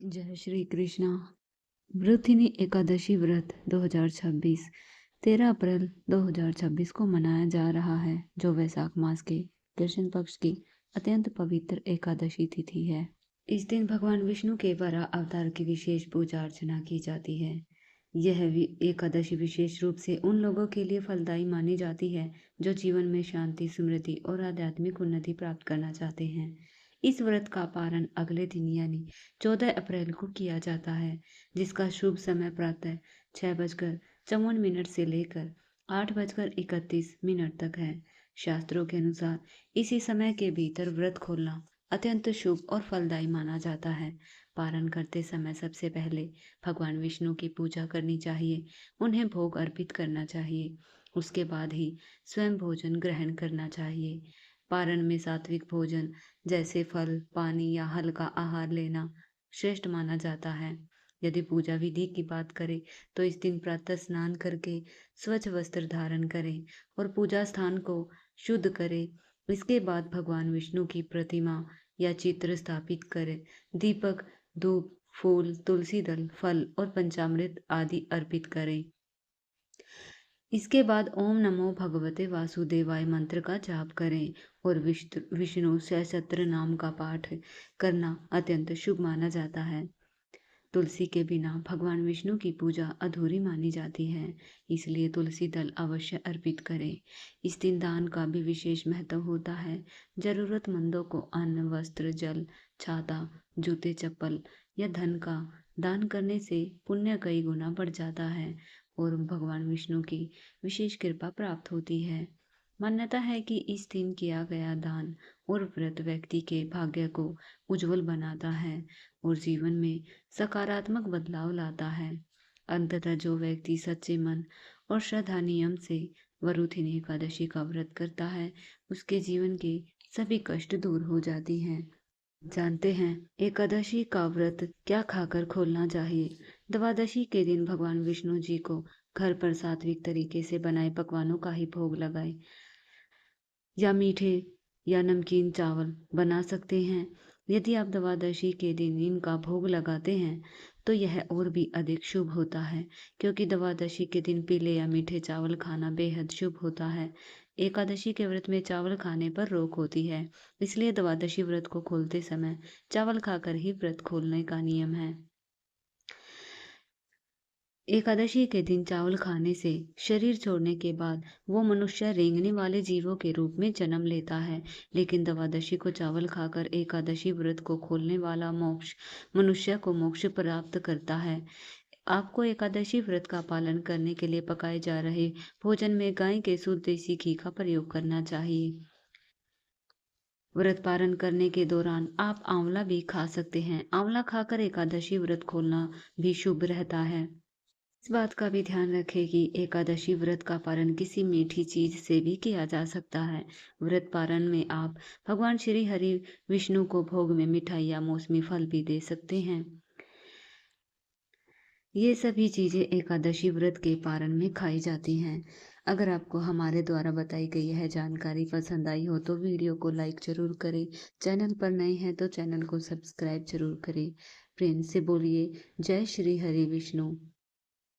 जय श्री कृष्णा। वृथिनी एकादशी व्रत 2026 13 अप्रैल 2026 को मनाया जा रहा है, जो वैशाख मास के कृष्ण पक्ष की अत्यंत पवित्र एकादशी तिथि है। इस दिन भगवान विष्णु के वराह अवतार की विशेष पूजा अर्चना की जाती है। यह एकादशी विशेष रूप से उन लोगों के लिए फलदायी मानी जाती है जो जीवन में शांति, समृद्धि और आध्यात्मिक उन्नति प्राप्त करना चाहते हैं। इस व्रत का पारण अगले दिन यानी 14 अप्रैल को किया जाता है, जिसका शुभ समय प्रातः 6:54 से लेकर 8:31 तक है। शास्त्रों के अनुसार इसी समय के भीतर व्रत खोलना अत्यंत शुभ और फलदायी माना जाता है। पारण करते समय सबसे पहले भगवान विष्णु की पूजा करनी चाहिए, उन्हें भोग अर्पित करना चाहिए। उसके बाद ही स्वयं भोजन ग्रहण करना चाहिए। पारण में सात्विक भोजन जैसे फल, पानी या हल्का आहार लेना श्रेष्ठ माना जाता है। यदि पूजा विधि की बात करें तो इस दिन प्रातः स्नान करके स्वच्छ वस्त्र धारण करें और पूजा स्थान को शुद्ध करें। इसके बाद भगवान विष्णु की प्रतिमा या चित्र स्थापित करें। दीपक, धूप, फूल, तुलसी दल, फल और पंचामृत आदि अर्पित करें। इसके बाद ओम नमो भगवते वासुदेवाय मंत्र का जाप करें और विष्णु सहस्त्र नाम का पाठ करना अत्यंत शुभ माना जाता है। तुलसी के बिना भगवान विष्णु की पूजा अधूरी मानी जाती है, इसलिए तुलसी दल अवश्य अर्पित करें। इस दिन दान का भी विशेष महत्व होता है। जरूरतमंदों को अन्न, वस्त्र, जल, छाता, जूते, चप्पल या धन का दान करने से पुण्य कई गुना बढ़ जाता है और भगवान विष्णु की विशेष कृपा प्राप्त होती है। मान्यता है कि इस दिन किया गया दान और व्रत व्यक्ति के भाग्य को उज्जवल बनाता है और जीवन में सकारात्मक बदलाव लाता है। अंततः जो व्यक्ति सच्चे मन और श्रद्धा नियम से वरुथिनी एकादशी का व्रत करता है, उसके जीवन के सभी कष्ट दूर हो जाती हैं। जानते हैं एकादशी का व्रत क्या खाकर खोलना चाहिए। द्वादशी के दिन भगवान विष्णु जी को घर पर सात्विक तरीके से बनाए पकवानों का ही भोग लगाए या मीठे या नमकीन चावल बना सकते हैं। यदि आप द्वादशी के दिन इनका भोग लगाते हैं तो यह और भी अधिक शुभ होता है, क्योंकि द्वादशी के दिन पीले या मीठे चावल खाना बेहद शुभ होता है। एकादशी के व्रत में चावल खाने पर रोक होती है, इसलिए द्वादशी व्रत को खोलते समय चावल खाकर ही व्रत खोलने का नियम है। एकादशी के दिन चावल खाने से शरीर छोड़ने के बाद वो मनुष्य रेंगने वाले जीवों के रूप में जन्म लेता है, लेकिन द्वादशी को चावल खाकर एकादशी व्रत को खोलने वाला मोक्ष मनुष्य को मोक्ष प्राप्त करता है। आपको एकादशी व्रत का पालन करने के लिए पकाए जा रहे भोजन में गाय के शुद्ध देसी घी का प्रयोग करना चाहिए। व्रत पारण करने के दौरान आप आंवला भी खा सकते हैं। आंवला खाकर एकादशी व्रत खोलना भी शुभ रहता है। इस बात का भी ध्यान रखें कि एकादशी व्रत का पारण किसी मीठी चीज से भी किया जा सकता है। व्रत पारण में आप भगवान श्री हरि विष्णु को भोग में मिठाई या मौसमी फल भी दे सकते हैं। ये सभी चीजें एकादशी व्रत के पारण में खाई जाती हैं। अगर आपको हमारे द्वारा बताई गई यह जानकारी पसंद आई हो तो वीडियो को लाइक जरूर करें। चैनल पर नए हैं तो चैनल को सब्सक्राइब जरूर करें। प्रेम से बोलिए जय श्री हरि विष्णु।